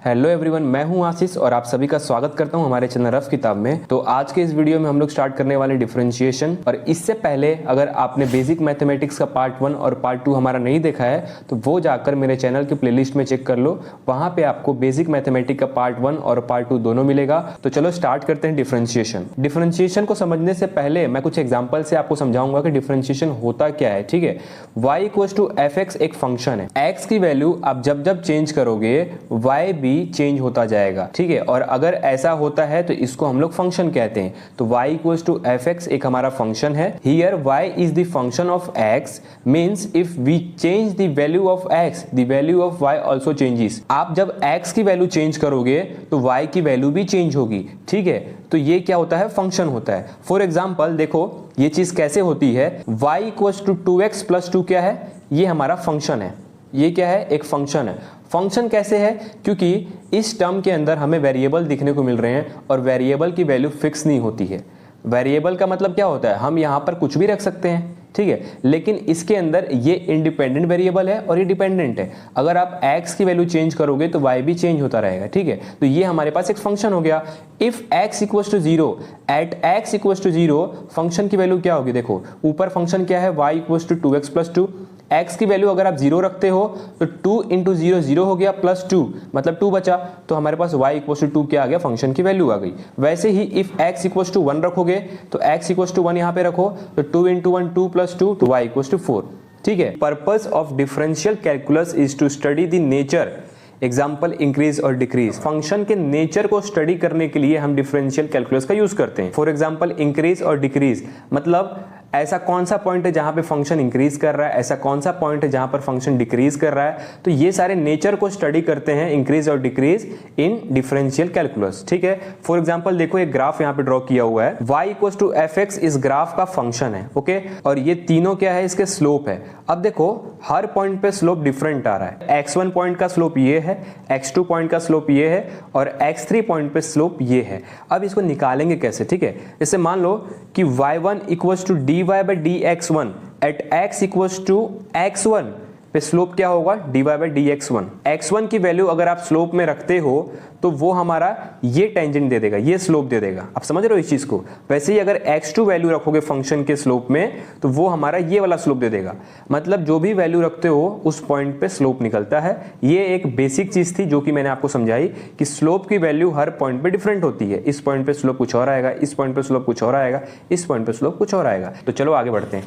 Hello everyone, मैं हूं आशीष और आप सभी का स्वागत करता हूं हमारे चैनल रफ किताब में। तो आज के इस वीडियो में हम लोग स्टार्ट करने वाले डिफरेंशिएशन। और इससे पहले अगर आपने बेसिक मैथमेटिक्स का पार्ट 1 और पार्ट 2 हमारा नहीं देखा है तो वो जाकर मेरे चैनल के प्लेलिस्ट में चेक कर लो। वहां पे आपको बेसिक मैथमेटिक्स का पार्ट 1 और पार्ट 2 दोनों मिलेगा। तो चलो स्टार्ट करते हैं डिफरेंशिएशन। डिफरेंशिएशन को समझने से पहले मैं कुछ एग्जाम्पल से आपको समझाऊंगा कि डिफरेंशिएशन होता क्या है। ठीक है, y = fx एक फंक्शन है। x की वैल्यू आप जब जब चेंज करोगे y भी चेंज होता जाएगा। ठीक है, और अगर ऐसा होता है तो इसको हम लोग फंक्शन कहते हैं। तो y = fx एक हमारा फंक्शन है। Here y is the function of x means if we change the value of x, the value of y also changes। आप जब x की वैल्यू चेंज करोगे तो y की वैल्यू भी चेंज होगी। ठीक है, तो ये क्या होता है? फंक्शन होता है। फॉर एग्जाम्पल देखो ये चीज कैसे होती है। y = 2x + 2 क्या है? ये हमारा फंक्शन है। ये क्या है? एक फंक्शन है। फंक्शन कैसे है? क्योंकि इस टर्म के अंदर हमें वेरिएबल दिखने को मिल रहे हैं और वेरिएबल की वैल्यू फिक्स नहीं होती है। वेरिएबल का मतलब क्या होता है? हम यहाँ पर कुछ भी रख सकते हैं। ठीक है, लेकिन इसके अंदर ये इंडिपेंडेंट वेरिएबल है और ये डिपेंडेंट है। अगर आप x की वैल्यू चेंज करोगे तो y भी चेंज होता रहेगा। ठीक है, तो ये हमारे पास एक फंक्शन हो गया। If x = 0 at x = 0 function की वैल्यू क्या होगी? देखो ऊपर फंक्शन क्या है? y = 2x + 2। x की वैल्यू अगर आप 0 रखते हो तो 2 × 0 0 हो गया +2 मतलब 2 बचा। तो हमारे पास y = 2 क्या आ गया? फंक्शन की वैल्यू आ गई। वैसे ही इफ x = 1 रखोगे तो x = 1 यहाँ पे रखो तो 2 × 1 2 + 2 तो y = 4। ठीक है, purpose of differential calculus is to study the nature example increase और डिक्रीज। फंक्शन के नेचर को स्टडी करने के लिए हम डिफरेंशियल कैलकुलस का यूज करते हैं। फॉर एग्जाम्पल इंक्रीज और डिक्रीज मतलब ऐसा कौन सा पॉइंट है जहां पे फंक्शन इंक्रीज कर रहा है, ऐसा कौन सा पॉइंट है जहां पर फंक्शन डिक्रीज कर रहा है। तो ये सारे नेचर को स्टडी करते हैं इंक्रीज और डिक्रीज इन डिफरेंशियल कैलकुलस। ठीक है, फॉर एग्जांपल देखो एक ग्राफ यहाँ पे ड्रॉ किया हुआ है। y = fx इस ग्राफ का फंक्शन है। ओके, और ये तीनों क्या है? इसके स्लोप है। अब देखो हर पॉइंट पे स्लोप डिफरेंट आ रहा है। x1 पॉइंट का स्लोप ये है, x2 पॉइंट का स्लोप ये है और x3 पॉइंट पे स्लोप ये है। अब इसको निकालेंगे कैसे? ठीक है, जैसे मान लो कि y1 = dy/dx1 eight x = x1 पे स्लोप क्या होगा? dy/dx1। x1 की वैल्यू अगर आप स्लोप में रखते हो तो वो हमारा ये टेंजेंट दे देगा, ये स्लोप दे देगा। आप समझ रहे हो इस चीज को? वैसे ही अगर x2 वैल्यू रखोगे फंक्शन के स्लोप में तो वो हमारा ये वाला स्लोप दे देगा। मतलब जो भी वैल्यू रखते हो उस पॉइंट पे स्लोप निकलता है। ये एक बेसिक चीज थी जो कि मैंने आपको समझाई कि स्लोप की वैल्यू हर पॉइंट पे डिफरेंट होती है। इस पॉइंट पे स्लोप कुछ और आएगा, इस पॉइंट पे स्लोप कुछ और आएगा, इस पॉइंट पे स्लोप कुछ और आएगा। तो चलो आगे बढ़ते हैं।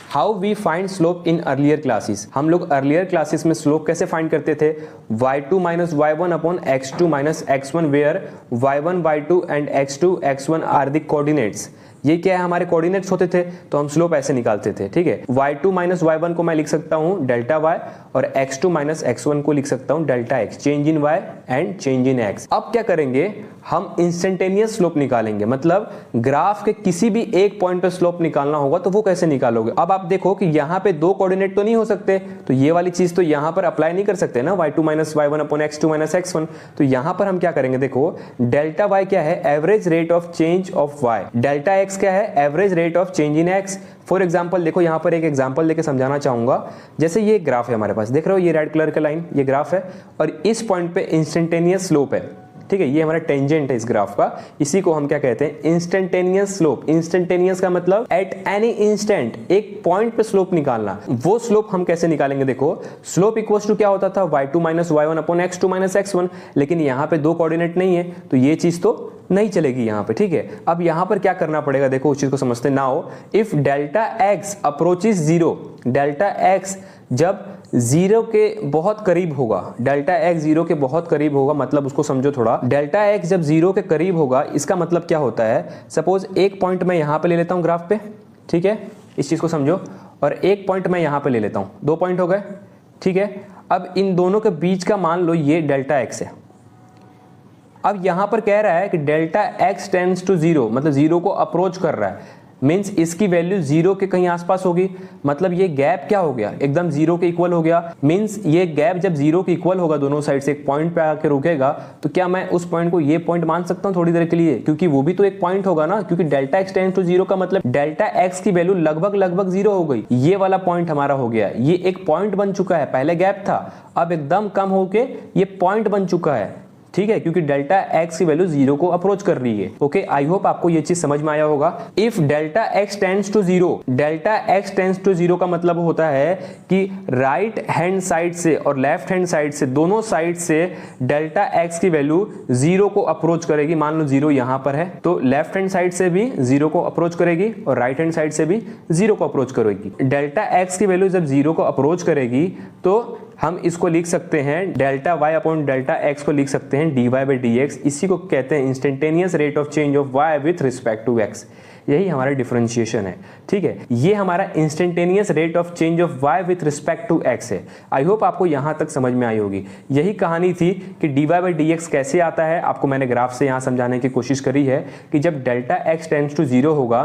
How we find slope in earlier classes. हम लोग अर्लियर क्लासेस में स्लोप कैसे फाइंड करते थे? y2 - y1 upon x2 - x1 where y1 y2 and x2 x1 are the coordinates. ये क्या है? हमारे कोऑर्डिनेट्स होते थे तो हम स्लोप ऐसे निकालते थे। ठीक है, y2 - y1 को मैं लिख सकता हूं Δy और x2 - x1 को लिख सकता हूं Δx। Change in y and change in x। अब क्या करेंगे? हम इंस्टेंटेनियस स्लोप निकालेंगे। मतलब ग्राफ के किसी भी एक पॉइंट पे स्लोप निकालना होगा तो वो कैसे निकालोगे? अब आप देखो कि यहाँ पे दो कोऑर्डिनेट तो नहीं हो सकते, तो ये वाली चीज तो यहाँ पर अप्लाई नहीं कर सकते ना, y2 - y1 upon x2 - x1। तो यहाँ पर हम क्या करेंगे? देखो Δy क्या है? Average rate of change of y। Δx क्या है? Average rate of change in x। For example देखो यहाँ पर एक एग्जाम्पल लेके समझाना चाहूंगा। जैसे ये ग्राफ है हमारे पास, देख रहे हो ये रेड कलर का लाइन, ये ग्राफ है और इस पॉइंट पे इंस्टेंटेनियस स्लोप है। ठीक है, ये हमारा टेंजेंट है इस ग्राफ का। इसी को हम क्या कहते हैं? Instantaneous slope. इंस्टेंटेनियस का मतलब एट एनी इंस्टेंट, एक पॉइंट पे स्लोप निकालना। वो स्लोप हम कैसे निकालेंगे? देखो स्लोप इक्वल्स टू क्या होता था? y2 - y1 upon x2 - x1। लेकिन यहाँ पे दो कोऑर्डिनेट नहीं है तो ये चीज तो नहीं चलेगी यहाँ पे। ठीक है, अब यहाँ पर क्या करना पड़ेगा? देखो उस चीज को समझते हैं। Now if Δx approaches 0, Δx जब 0 के बहुत करीब होगा, Δx 0 के बहुत करीब होगा, मतलब उसको समझो थोड़ा। Δx जब 0 के करीब होगा इसका मतलब क्या होता है? सपोज एक पॉइंट मैं यहाँ पे ले लेता हूँ ग्राफ पे। ठीक है, इस चीज को समझो। और एक पॉइंट मैं यहाँ पे ले लेता हूँ, 2 पॉइंट हो गए। ठीक है, अब इन दोनों के बीच का मान लो ये Δx है। अब यहां पर कह रहा है कि Δx टेंड्स टू 0 मतलब 0 को अप्रोच कर रहा है। मीन्स इसकी वैल्यू 0 के कहीं आसपास होगी, मतलब ये गैप क्या हो गया, एकदम 0 के इक्वल हो गया। मीन्स ये गैप जब 0 के इक्वल होगा, दोनों साइड से एक पॉइंट पे आके रुकेगा, तो क्या मैं उस पॉइंट को ये पॉइंट मान सकता हूँ थोड़ी देर के लिए, क्योंकि वो भी तो एक पॉइंट होगा ना, क्योंकि डेल्टा एक्स टेंड्स टू 0 का मतलब डेल्टा एक्स की वैल्यू लगभग 0 हो गई। ये वाला पॉइंट हमारा हो गया, ये एक पॉइंट बन चुका है, पहले गैप था, अब एकदम कम होके ये पॉइंट बन चुका है, ठीक है, क्योंकि डेल्टा एक्स की वैल्यू 0 को अप्रोच कर रही है। ओके, आई होप आपको ये चीज समझ में आया होगा। If delta X tends to 0, delta X tends to 0 का मतलब होता है कि राइट हैंड साइड से और लेफ्ट हैंड साइड से, दोनों साइड से डेल्टा एक्स की वैल्यू 0 को अप्रोच करेगी। मान लो 0 यहां पर है, तो लेफ्ट हैंड साइड से भी 0 को अप्रोच करेगी और राइट हैंड साइड से भी 0 को अप्रोच करेगी। डेल्टा एक्स की वैल्यू जब 0 को अप्रोच करेगी तो हम इसको लिख सकते हैं delta Y upon delta X को लिख सकते हैं dy बाई डी एक्स। इसी को कहते हैं instantaneous rate of change of y with respect to x। यही हमारा डिफरेंशिएशन है, ठीक है, ये हमारा instantaneous rate of change of y with respect to x है। आई होप आपको यहां तक समझ में आई होगी। यही कहानी थी कि dy बाई डी एक्स कैसे आता है, आपको मैंने ग्राफ से यहां समझाने की कोशिश करी है कि जब डेल्टा x टेंड्स टू 0 होगा,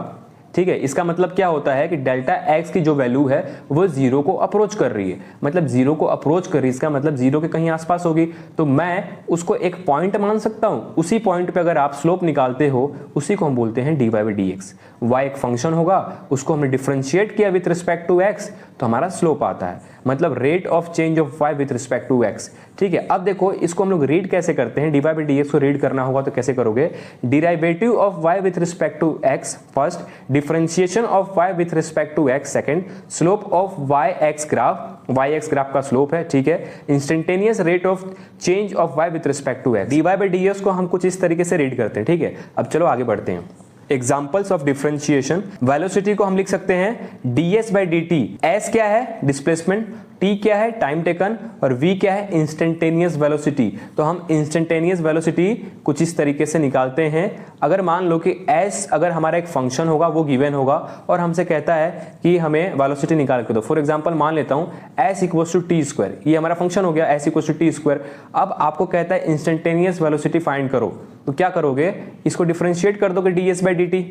ठीक है, इसका मतलब क्या होता है कि डेल्टा एक्स की जो वैल्यू है वो 0 को अप्रोच कर रही है, मतलब 0 को अप्रोच कर रही है, इसका मतलब 0 के कहीं आसपास होगी। तो मैं उसको एक पॉइंट मान सकता हूं, उसी पॉइंट पे अगर आप स्लोप निकालते हो, उसी को हम बोलते हैं dy by D x. y एक फंक्शन होगा, उसको हमने डिफरेंशिएट किया विथ रिस्पेक्ट टू x, तो हमारा स्लोप आता है, मतलब rate of change of y with respect to x। ठीक है, अब देखो इसको हम लोग रीड कैसे करते हैं, dy बाई डी एक्स को रीड करना होगा तो कैसे करोगे, derivative of y with respect to x first, differentiation of y with respect to x second, slope of yx graph का स्लोप है, ठीक है, instantaneous rate of change of y with respect to x। dy by D X को हम कुछ इस तरीके से रीड करते हैं, ठीक है। अब चलो आगे बढ़ते हैं। एग्जाम्पल्स ऑफ डिफरेंशिएशन, वेलोसिटी को हम लिख सकते हैं ds by D T. S क्या है, डिस्प्लेसमेंट, t क्या है, टाइम टेकन, और v क्या है, इंस्टेंटेनियस वेलोसिटी। तो हम इंस्टेंटेनियस वेलोसिटी कुछ इस तरीके से निकालते हैं। अगर मान लो कि s अगर हमारा एक फंक्शन होगा, वो गिवन होगा और हमसे कहता है कि हमें वेलोसिटी निकाल के दो। फॉर एग्जांपल मान लेता हूं s equals to T square, ये हमारा फंक्शन हो गया s equals to T square. अब आपको कहता है इंस्टेंटेनियस वेलोसिटी फाइंड करो, तो क्या करोगे, इसको डिफरेंशिएट कर दोगे ds बाई डी टी,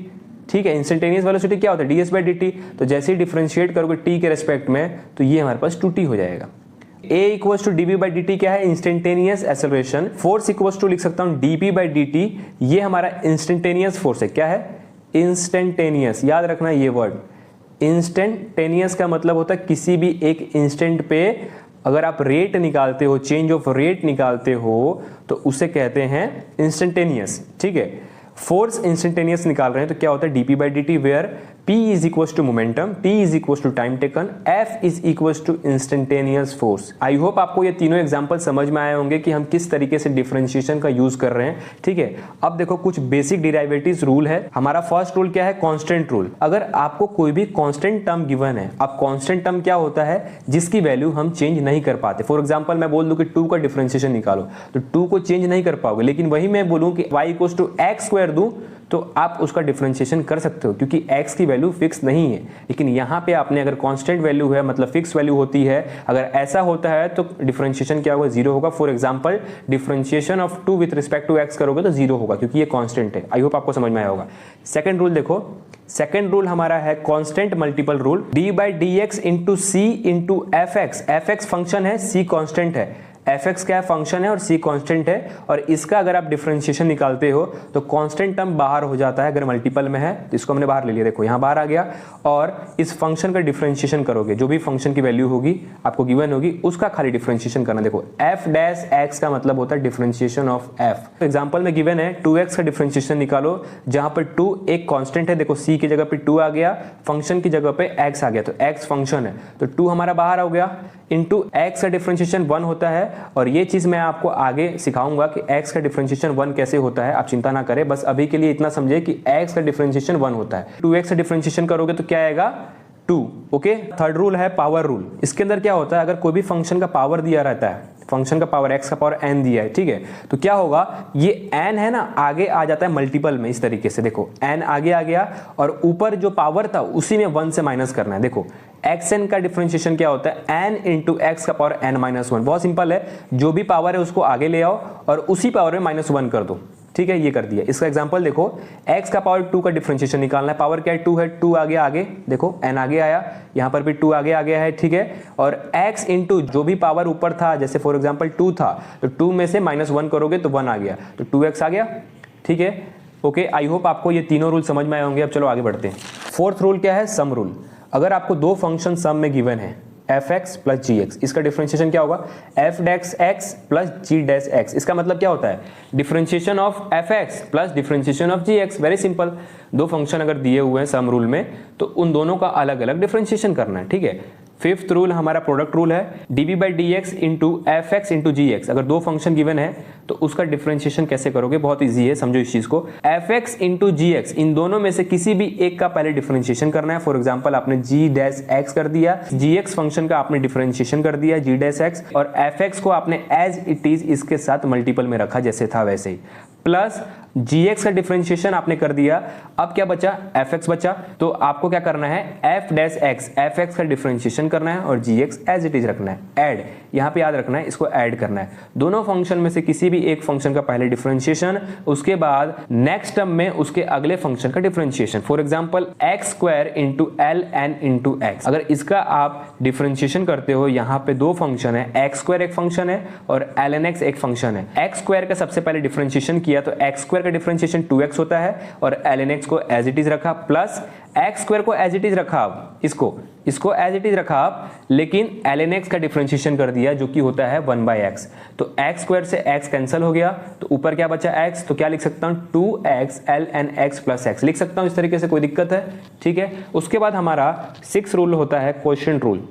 ठीक है। इंस्टेंटेनियस वेलोसिटी क्या होता है, ds बाई डी टी, तो जैसे ही डिफरेंशिएट करोगे t के रेस्पेक्ट में, तो ये हमारे पास 2t हो जाएगा। a equals to dv by D T क्या है, instantaneous acceleration. Force equals to लिख सकता हूं dp बाई डी टी, ये हमारा इंस्टेंटेनियस फोर्स है। क्या है, इंस्टेंटेनियस, याद रखना ये वर्ड। इंस्टेंटेनियस का मतलब होता है किसी भी एक इंस्टेंट पे अगर आप रेट निकालते हो, चेंज ऑफ रेट निकालते हो, तो उसे कहते हैं इंस्टेंटेनियस, ठीक है। फोर्स इंस्टेंटेनियस निकाल रहे हैं तो क्या होता है, dp by D T, where p is equals to momentum, t is equals to time taken, f is equals to instantaneous force. I hope आपको ये तीनों एग्जांपल समझ में आए होंगे कि हम किस तरीके से डिफरेंशिएशन का यूज कर रहे हैं, ठीक है। अब देखो कुछ बेसिक डिराइवेटिव्स रूल है। हमारा फर्स्ट रूल क्या है, कांस्टेंट रूल। अगर आपको कोई भी कांस्टेंट टर्म गिवन है, अब कांस्टेंट टर्म क्या होता है, जिसकी वैल्यू हम चेंज नहीं कर पाते। फॉर एग्जांपल मैं बोल दूं कि 2 का डिफरेंशिएशन निकालो, तो 2 को चेंज नहीं कर पाओगे, लेकिन वही मैं बोलूं कि y equals to X square दूं, तो आप उसका डिफरेंशिएशन कर सकते हो, क्योंकि x की वैल्यू फिक्स नहीं है। लेकिन यहाँ पे आपने अगर कांस्टेंट वैल्यू है, मतलब फिक्स वैल्यू होती है, अगर ऐसा होता है तो डिफरेंशिएशन क्या होगा, 0 होगा। For example differentiation of 2 with respect to x करोगे तो 0 होगा, क्योंकि ये कांस्टेंट है। आई होप आपको समझ में आया होगा। सेकंड रूल देखो, सेकंड रूल हमारा है constant multiple rule, d by D X into C into F X function है, c कांस्टेंट है, fx क्या है, फंक्शन है, और c कांस्टेंट है। और इसका अगर आप डिफरेंशिएशन निकालते हो तो कांस्टेंट टर्म बाहर हो जाता है, अगर मल्टीपल में है तो इसको हमने बाहर ले लिया, देखो यहाँ बाहर आ गया। और इस फंक्शन का डिफरेंशिएशन करोगे, जो भी फंक्शन की वैल्यू होगी आपको गिवन होगी, उसका खाली डिफरेंशिएशन करना। देखो f डैश x का मतलब होता है डिफरेंशिएशन ऑफ f। एग्जांपल में गिवन है 2x का डिफरेंशिएशन निकालो, जहां पर 2 एक कांस्टेंट है, देखो c की जगह पे 2 आ गया, फंक्शन की जगह पे x आ गया, तो x फंक्शन है, तो 2 हमारा बाहर हो गया, इंटू x का डिफरेंशिएशन 1 होता है। और ये चीज मैं आपको आगे सिखाऊंगा कि x का डिफरेंशिएशन 1 कैसे होता है, आप चिंता ना करें, बस अभी के लिए इतना समझे कि x का डिफरेंशिएशन 1 होता है। 2x का डिफरेंशिएशन करोगे तो क्या आएगा, 2। ओके, थर्ड रूल है पावर रूल। इसके अंदर क्या होता है, अगर कोई भी फंक्शन का पावर दिया रहता है, फंक्शन का पावर x का पावर n दिया है, ठीक है, तो क्या होगा, ये n है ना, आगे आ जाता है मल्टीपल में, इस तरीके से। देखो n आगे आ गया और ऊपर जो पावर था उसी में 1 से माइनस करना है। देखो xn का डिफरेंशिएशन क्या होता है, n इंटू एक्स का पावर n माइनस 1। बहुत सिंपल है, जो भी पावर है उसको आगे ले आओ और उसी पावर में -1 कर दो। ठीक है, ये कर दिया। इसका एग्जांपल देखो, x का पावर 2 का डिफरेंशिएशन निकालना है। पावर क्या है, 2 है, 2 आगे आगे देखो, n आगे आया, यहाँ पर भी 2 आगे आ गया है, ठीक है। और x इंटू जो भी पावर ऊपर था, जैसे फॉर एग्जांपल 2 था, तो 2 में से -1 करोगे तो 1 आ गया, तो 2x आ गया, ठीक है। ओके, आई होप आपको ये तीनों रूल समझ में आए होंगे। अब चलो आगे बढ़ते हैं। फोर्थ रूल क्या है, सम रूल। अगर आपको दो फंक्शन सम में गिवन है f(x) प्लस gx, इसका डिफरेंशिएशन क्या होगा, f(x) प्लस g(x). इसका मतलब क्या होता है, differentiation of f(x) plus differentiation of gx। Very simple, दो फंक्शन अगर दिए हुए हैं सम रूल में तो उन दोनों का अलग अलग डिफरेंशिएशन करना है, ठीक है। फिफ्थ रूल हमारा प्रोडक्ट रूल है, dv/dx into f(x) into gx। अगर दो फंक्शन गिवन है तो उसका डिफरेंशिएशन कैसे करोगे, बहुत इजी है, समझो इस चीज को। f(x) इंटू gx, इन दोनों में से किसी भी एक का पहले डिफरेंशिएशन करना है। फॉर एग्जांपल आपने g(x) कर दिया, gx फंक्शन का आपने डिफरेंशिएशन कर दिया g(x), और f(x) को आपने एज इट इज इसके साथ मल्टीपल में रखा जैसे था वैसे ही, प्लस gx का डिफरेंशिएशन आपने कर दिया। अब क्या बचा, f(x) बचा, तो आपको क्या करना है, f(x), f(x) का डिफरेंशिएशन करना है और gx एज इट इज रखना है। ऐड, यहाँ पे याद रखना है, इसको ऐड करना है। दोनों फंक्शन में से किसी भी एक फंक्शन का पहले डिफरेंशिएशन, उसके बाद नेक्स्ट टर्म में उसके अगले फंक्शन का differentiation. For example x² into ln into x। अगर इसका आप डिफरेंशिएशन करते हो, यहाँ पे दो फंक्शन है, x² एक फंक्शन है और ln x एक फंक्शन है। x² का सबसे पहले डिफरेंशिएशन किया तो x² का डिफरेंशिएशन 2x होता है और ln x को एज इट इज रखा, प्लस x² को एज इट इज रखा, अब इसको एज इट इज रखा आप, लेकिन ln x का डिफरेंशिएशन कर दिया जो कि होता है 1/x। तो x² से x कैंसिल हो गया, तो ऊपर क्या बचा x, तो क्या लिख सकता हूं 2x ln x plus x लिख सकता हूं इस तरीके से, कोई दिक्कत है, ठीक है। उसके बाद हमारा 6 रूल होता है क्वोशिएंट रूल।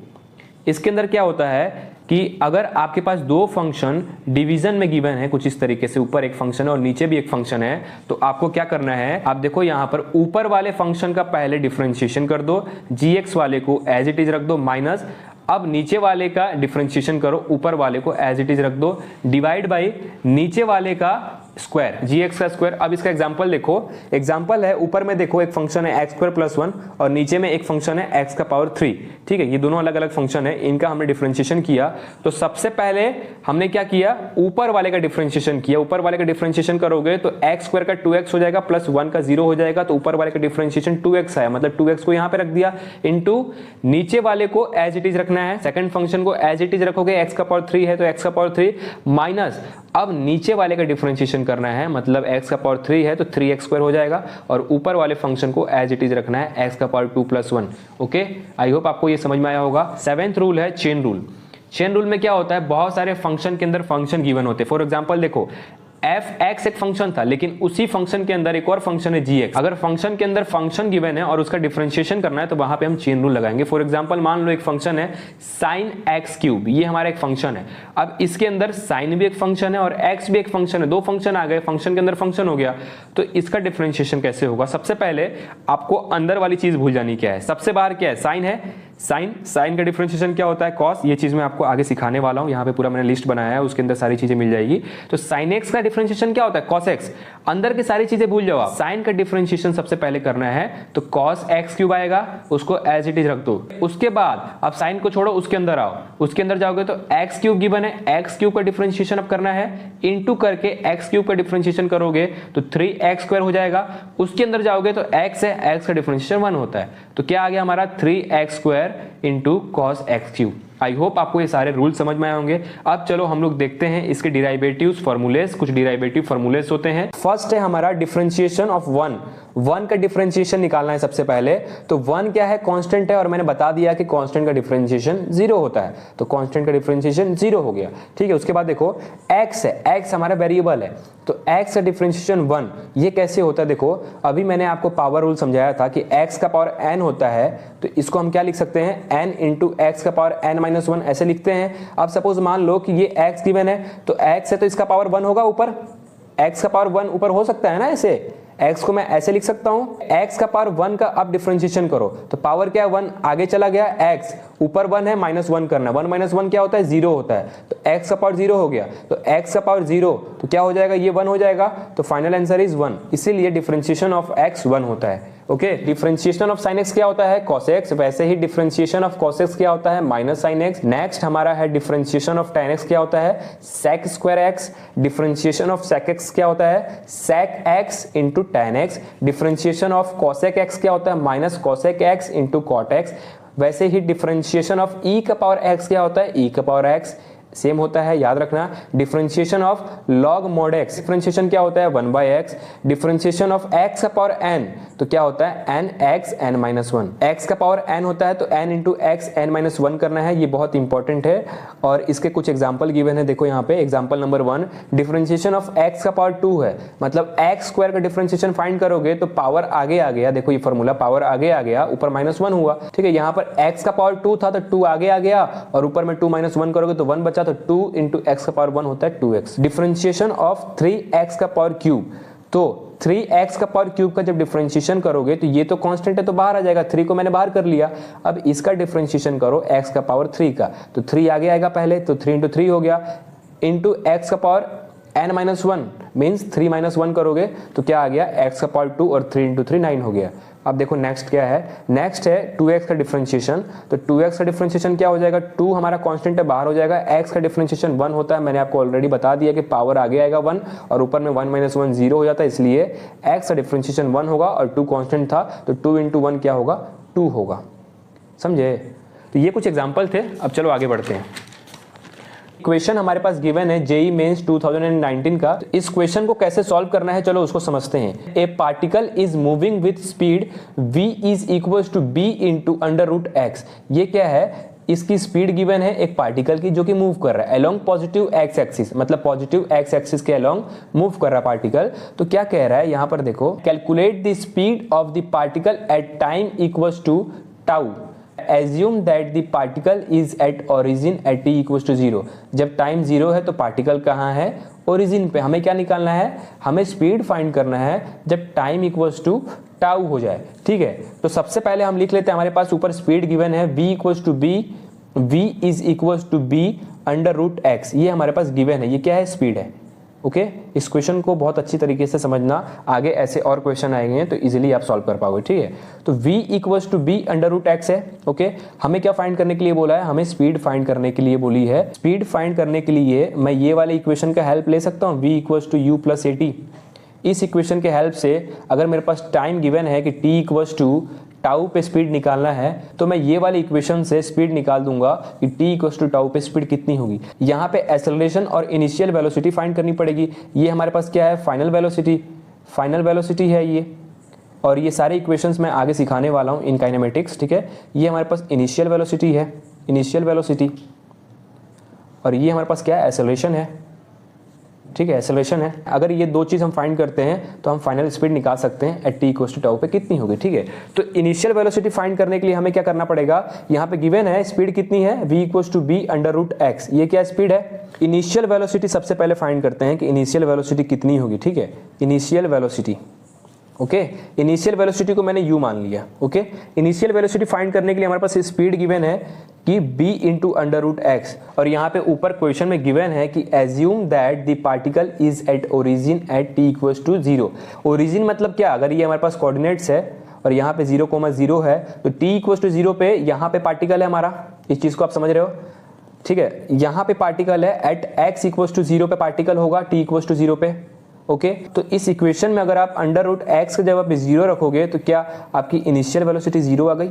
इसके अंदर क्या होता है कि अगर आपके पास दो फंक्शन डिवीजन में गिवन है कुछ इस तरीके से, ऊपर एक फंक्शन है और नीचे भी एक फंक्शन है, तो आपको क्या करना है, आप देखो यहां पर ऊपर वाले फंक्शन का पहले डिफरेंशिएशन कर दो, gx वाले को एज इट इज रख दो, माइनस अब नीचे वाले का डिफरेंशिएशन करो, ऊपर वाले को एज इट इज रख दो, डिवाइड बाई नीचे वाले का स्क्वायर, gx का स्क्वायर। अब इसका एग्जांपल देखो, एग्जांपल है ऊपर में देखो एक फंक्शन है x² प्लस 1 और नीचे में एक फंक्शन है x का पावर 3, ठीक है। ये दोनों अलग अलग फंक्शन है, इनका हमने डिफरेंशिएशन किया। तो सबसे पहले हमने क्या किया, ऊपर वाले का डिफरेंशिएशन किया। ऊपर वाले का डिफरेंशिएशन करोगे तो x² का 2x हो जाएगा, प्लस 1 का 0 हो जाएगा, तो ऊपर वाले का डिफरेंशिएशन 2x आया, मतलब 2x को यहां पे रख दिया, इनटू नीचे वाले को एज इट इज रखना है। सेकंड फंक्शन को एज इट इज रखोगे, x का पावर 3 है तो x का पावर 3 माइनस अब नीचे वाले का डिफरेंशिएशन करना है, मतलब x का पावर 3 है तो 3x² हो जाएगा, और ऊपर वाले फंक्शन को एज इट इज रखना है x का पावर 2 प्लस 1। ओके, आई होप आपको ये समझ में आया होगा। 7th रूल है चेन रूल। चेन रूल में क्या होता है, बहुत सारे फंक्शन के अंदर फंक्शन गिवन होते हैं। फॉर एग्जांपल देखो f(x) एक फंक्शन था, लेकिन उसी फंक्शन के अंदर एक और फंक्शन है gx। अगर फंक्शन के अंदर फंक्शन गिवन है और उसका डिफरेंशिएशन करना है तो वहां पे हम चेन रूल लगाएंगे। फॉर एग्जांपल मान लो एक फंक्शन है sin x³, ये हमारा एक फंक्शन है। अब इसके अंदर sin भी एक फंक्शन है और x भी एक फंक्शन है, दो फंक्शन आ गए, फंक्शन के अंदर फंक्शन हो गया, तो इसका डिफरेंशिएशन कैसे होगा। सबसे पहले आपको अंदर वाली चीज भूल जानी, क्या है, सबसे बाहर क्या है, साइन है, साइन का डिफरेंशिएशन क्या होता है, कॉस। ये चीज मैं आपको आगे सिखाने वाला हूं, यहाँ पे पूरा मैंने लिस्ट बनाया है, उसके अंदर सारी चीजें मिल जाएगी। तो साइन एक्स का डिफरेंशिएशन क्या होता है, कॉस एक्स। अंदर की सारी चीजें भूल जाओ आप, साइन का डिफरेंशिएशन सबसे पहले करना है तो कॉस x³ आएगा, उसको एज इट इज रख दो। उसके बाद आप साइन को छोड़ो, उसके अंदर आओ, उसके अंदर जाओगे तो x³ गिवन है, x³ का डिफरेंशिएशन अब करना है, इनटू करके x³ का डिफरेंशिएशन करोगे तो 3x² हो जाएगा। उसके अंदर जाओगे तो x है, x का डिफरेंशिएशन 1 होता है, तो क्या आ गया हमारा 3x² इंटू कॉस x³। आई होप आपको ये सारे रूल समझ में आए होंगे। अब चलो हम लोग देखते हैं इसके डिराइवेटिव्स, फॉर्मूलेस। कुछ डिराइवेटिव फॉर्मूलेस होते हैं। फर्स्ट है हमारा डिफरेंशिएशन ऑफ 1 का डिफरेंशिएशन निकालना है सबसे पहले। तो 1 क्या है, कांस्टेंट है, और मैंने बता दिया कि कांस्टेंट का डिफरेंशिएशन 0 होता है, तो कांस्टेंट का डिफरेंशिएशन 0 हो गया, ठीक है। उसके बाद देखो x है, x हमारा वेरिएबल है, तो x का डिफरेंशिएशन 1, ये कैसे होता है, देखो अभी मैंने आपको पावर रूल समझाया था कि x का पावर n होता है, तो इसको हम क्या लिख सकते हैं, n इंटू x का पावर n-1 ऐसे लिखते हैं। अब सपोज मान लो कि ये x गिवन है, तो x है तो इसका पावर 1 होगा ऊपर, x का पावर 1 ऊपर हो सकता है ना, ऐसे x को मैं ऐसे लिख सकता हूं, x का पावर 1 का अब डिफरेंशिएशन करो, तो पावर क्या है 1 आगे चला गया, x ऊपर 1 है, -1 करना, 1 - 1 क्या होता है 0 होता है, तो x का पावर 0 हो गया, तो x का पावर 0, तो क्या हो जाएगा, ये 1 हो जाएगा, तो फाइनल आंसर इज 1। इसीलिए डिफरेंशिएशन ऑफ x 1 होता है। Okay, differentiation of sin x क्या होता है, cos x, वैसे ही डिफरेंशिएशन ऑफ cos x क्या होता है, माइनस sin x। नेक्स्ट हमारा है डिफरेंशिएशन ऑफ tan x क्या होता है, sec square x। Differentiation of sec x क्या होता है, sec x into tan x। Differentiation of cosec x क्या होता है, minus cosec x into cot x। वैसे ही डिफरेंशिएशन ऑफ e का पावर x क्या होता है, e का पावर x सेम होता है, याद रखना। Differentiation of log mod x, differentiation क्या होता है, 1/x। डिफरेंशिएशन ऑफ x का पावर n, तो क्या होता है, n x n minus 1। x का पावर n होता है तो n into x n minus 1 करना है, ये बहुत इंपॉर्टेंट है। और इसके कुछ एग्जाम्पल गिवन है, देखो यहाँ पे example number 1, differentiation of x का पावर 2 है, मतलब x स्क्वायर का डिफरेंशिएशन फाइंड करोगे तो पावर आगे आ गया, देखो ये फॉर्मूला, पावर आगे आ गया, ऊपर -1 हुआ, ठीक है। यहाँ पर x का पावर 2 था तो 2 आगे आ गया, और ऊपर में 2 - 1 करोगे तो 1 बचा, तो 2 इंटू x का पावर 1 होता है 2x। डिफरेंशिएशन ऑफ 3x का पावर क्यूब, तो 3x का पावर क्यूब का जब डिफरेंशिएशन करोगे तो ये तो कांस्टेंट है तो बाहर आ जाएगा, 3 को मैंने बाहर कर लिया। अब इसका डिफरेंशिएशन करो x का पावर 3 का, तो 3 आगे आएगा पहले, तो 3 इंटू 3 हो गया, इंटू x का पावर n-1 मीन्स 3 - 1 करोगे तो क्या आ गया, x का पावर 2 और 3 इंटू 3 9 हो गया। अब देखो नेक्स्ट क्या है, नेक्स्ट है 2x का डिफरेंशिएशन। तो 2x का डिफरेंशिएशन क्या हो जाएगा, 2 हमारा कांस्टेंट है, बाहर हो जाएगा। x का डिफरेंशिएशन 1 होता है, मैंने आपको ऑलरेडी बता दिया कि पावर आगे आएगा 1 और ऊपर में 1 - 1 0 हो जाता है, इसलिए x का डिफरेंशिएशन 1 होगा और 2 कांस्टेंट था, तो 2 इंटू 1 क्या होगा, 2 होगा। समझे? तो ये कुछ एग्जाम्पल थे। अब चलो आगे बढ़ते हैं। क्वेश्चन हमारे पास गिवन है जेईई मेंस 2019 का। तो इस क्वेश्चन को कैसे सॉल्व करना है, चलो उसको समझते हैं। A particle is moving with speed v is equals to b into √x। ये क्या है, इसकी स्पीड गिवन है एक पार्टिकल की जो कि मूव कर रहा है अलोंग पॉजिटिव एक्स एक्सिस, मतलब पॉजिटिव एक्स एक्सिस के अलोंग मूव कर रहा है पार्टिकल। तो क्या कह रहा है यहाँ पर देखो, calculate the speed of the particle at time equals to tau, assume that the particle is at origin at t equals to 0। जब टाइम 0 है तो पार्टिकल कहाँ है, ओरिजिन पे। हमें क्या निकालना है, हमें स्पीड फाइंड करना है जब टाइम इक्वल्स टू टाउ हो जाए, ठीक है। तो सबसे पहले हम लिख लेते हैं, हमारे पास ऊपर स्पीड गिवन है v equals to b, v is equals to b √x, ये हमारे पास गिवन है, ये क्या है, स्पीड है। ओके, इस क्वेश्चन को बहुत अच्छी तरीके से समझना, आगे ऐसे और क्वेश्चन आएंगे तो इजीली आप सॉल्व कर पाओगे, ठीक है। तो v equals to b √x है। ओके, हमें क्या फाइंड करने के लिए बोला है, हमें स्पीड फाइंड करने के लिए बोली है। स्पीड फाइंड करने के लिए मैं ये वाले इक्वेशन का हेल्प ले सकता हूँ, v equals to u plus at। इस इक्वेशन के हेल्प से अगर मेरे पास टाइम गिवन है कि t इक्वल्स टू टाउ पे स्पीड निकालना है, तो मैं ये वाले इक्वेशन से स्पीड निकाल दूंगा कि t इक्वल्स टू टाउ पे स्पीड कितनी होगी। यहाँ पे एक्सेलरेशन और इनिशियल वेलोसिटी फाइंड करनी पड़ेगी। ये हमारे पास क्या है, फाइनल वेलोसिटी है ये, और ये सारे इक्वेशंस मैं आगे सिखाने वाला हूँ इन काइनेमेटिक्स, ठीक है। ये हमारे पास इनिशियल वेलोसिटी है, और ये हमारे पास क्या है, एक्सेलरेशन है, ठीक है, एक्सेलरेशन है। अगर ये दो चीज हम फाइंड करते हैं तो हम फाइनल स्पीड निकाल सकते हैं at t equals to tau पे कितनी होगी, ठीक है। तो इनिशियल वेलोसिटी फाइंड करने के लिए हमें क्या करना पड़ेगा, यहाँ पे गिवन है स्पीड कितनी है, v equals to b √x, ये क्या स्पीड है। इनिशियल वेलोसिटी सबसे पहले फाइंड करते हैं कि इनिशियल वेलोसिटी कितनी होगी, ठीक है। Initial velocity, okay, initial velocity को मैंने u मान लिया। ओके, इनिशियल वेलोसिटी फाइंड करने के लिए हमारे पास स्पीड गिवन है कि b इंटू √x, और यहाँ पे ऊपर क्वेश्चन में गिवन है कि assume that the particle is at origin at t equals to 0। Origin मतलब क्या, अगर ये हमारे पास कोऑर्डिनेट्स है और यहाँ पे 0,0 है तो t इक्वल्स टू 0 पे यहाँ पे पार्टिकल है हमारा, इस चीज को आप समझ रहे हो, ठीक है। यहाँ पे पार्टिकल है, एट x इक्वल्स टू 0 पे पार्टिकल होगा t इक्वल्स टू 0 पे। ओके, तो इस इक्वेशन में अगर आप √x की जगह पे 0 रखोगे तो क्या आपकी इनिशियल वेलोसिटी 0 आ गई।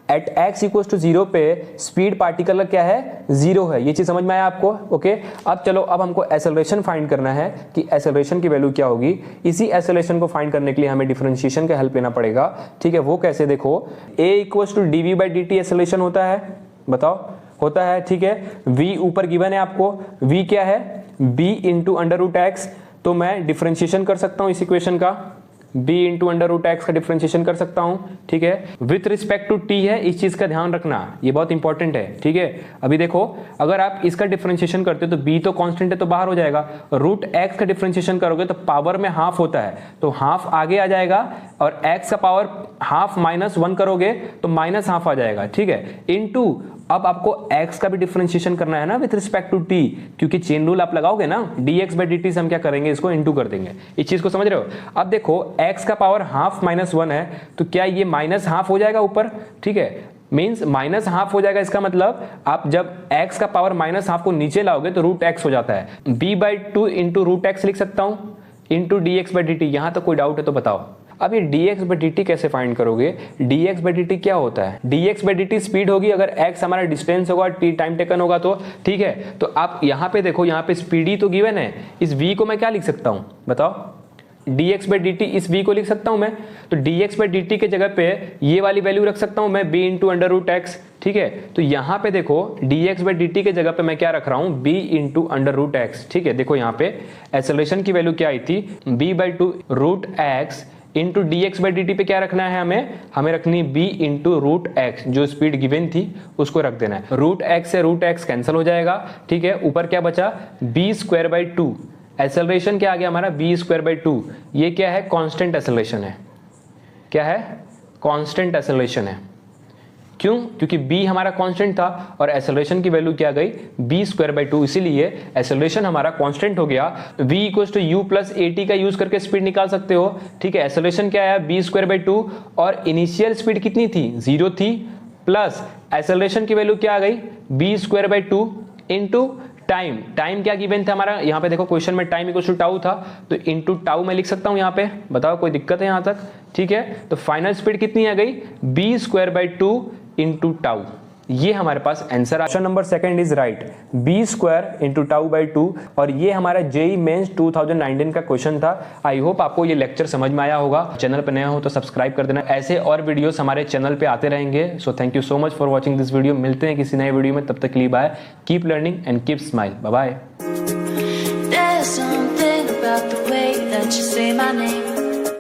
एट x इक्वल्स टू 0 पे स्पीड पार्टिकल का क्या है, 0 है। ये चीज समझ में आया आपको। ओके, अब चलो, अब हमको एक्सेलरेशन फाइंड करना है कि एक्सेलरेशन की वैल्यू क्या होगी। इसी एक्सेलरेशन को फाइंड करने के लिए हमें डिफरेंशिएशन का हेल्प लेना पड़ेगा, ठीक है। वो कैसे, देखो a equals to dv/dt acceleration होता है, बताओ, होता है, ठीक है। v ऊपर गिवन है आपको, v क्या है, b इंटू √x, तो मैं डिफरेंशिएशन कर सकता हूं इस इक्वेशन का, b इंटू √x का डिफरेंशिएशन कर सकता हूं, ठीक है। विथ रिस्पेक्ट टू t है, इस चीज का ध्यान रखना, ये बहुत इंपॉर्टेंट है, ठीक है। अभी देखो, अगर आप इसका डिफरेंशिएशन करते हो तो b तो कांस्टेंट है तो बाहर हो जाएगा, √x का डिफरेंशिएशन करोगे तो पावर में हाफ होता है तो हाफ आगे आ जाएगा, और x का पावर हाफ -1 करोगे तो -½ आ जाएगा, ठीक है। इनटू अब आपको x का भी डिफरेंशिएशन करना है ना विथ रिस्पेक्ट टू t, क्योंकि चेन रूल आप लगाओगे ना, dx/dt से हम क्या करेंगे, इसको इनटू कर देंगे। इस चीज को समझ रहे हो? अब देखो x का पावर हाफ माइनस 1 है, तो क्या ये माइनस हाफ हो जाएगा ऊपर, ठीक है, मीन्स माइनस हाफ हो जाएगा। इसका मतलब आप जब x का पावर माइनस हाफ को नीचे लाओगे तो रूट x हो जाता है। b/2 इंटू रूट एक्स लिख सकता हूं, इंटू dx/dt। यहां तक कोई डाउट है तो बताओ। अब ये dx/dt कैसे फाइंड करोगे? dx/dt क्या होता है? dx/dt स्पीड होगी, अगर x हमारा डिस्टेंस होगा, t टाइम टेकन होगा, तो ठीक है। तो आप यहाँ पे देखो, यहाँ पे स्पीड ही तो गिवन है, इस v को मैं क्या लिख सकता हूँ बताओ? dx/dt इस v को लिख सकता हूं मैं, तो dx/dt के जगह पे ये वाली वैल्यू रख सकता हूं मैं, b into under root X, ठीक है। तो यहां पे देखो dx/dt के जगह पे मैं क्या रख रहा हूं, b into under root X, ठीक है। देखो यहाँ पे एक्सेलरेशन की वैल्यू क्या आई थी, b/2 root x into dx/dt पे क्या रखना है हमें रखनी b इंटू रूट एक्स, जो स्पीड गिवन थी उसको रख देना है। रूट एक्स से रूट एक्स कैंसिल हो जाएगा, ठीक है। ऊपर क्या बचा, b²/2, एक्सेलरेशन क्या आ गया हमारा, b²/2। ये क्या है, कांस्टेंट एक्सेलरेशन है। क्या है, कांस्टेंट एक्सेलरेशन है। क्यों? क्योंकि b हमारा कांस्टेंट था और एक्सेलरेशन की वैल्यू क्या गई, b²/2, इसीलिए एक्सेलरेशन हमारा कांस्टेंट हो गया। v = u + at का यूज करके स्पीड निकाल सकते हो, ठीक है। एक्सेलरेशन क्या आया, b²/2, और इनिशियल स्पीड कितनी थी, 0 थी, प्लस एक्सेलरेशन की वैल्यू क्या आ गई, b²/2 इंटू टाइम क्या गिवन था हमारा, यहाँ पे देखो क्वेश्चन में टाइम इक्वल टू टाउ था, तो इंटू टाउ मैं लिख सकता हूँ यहाँ पे, बताओ कोई दिक्कत है यहाँ तक, ठीक है। तो फाइनल स्पीड कितनी आ गई, b² इंटू टाउ। ये हमारे पास answer. Option number second is right, b² into टाउ/2, और ये हमारा जेईई मेंस 2019 का क्वेश्चन था। आई होप आपको ये लेक्चर समझ में आया होगा। चैनल पर नया हो तो सब्सक्राइब कर देना, ऐसे और वीडियोस हमारे चैनल पे आते रहेंगे। So thank you so much for watching this video. मिलते हैं किसी नए वीडियो में, तब तक के लिए bye, keep learning and keep smile, bye bye.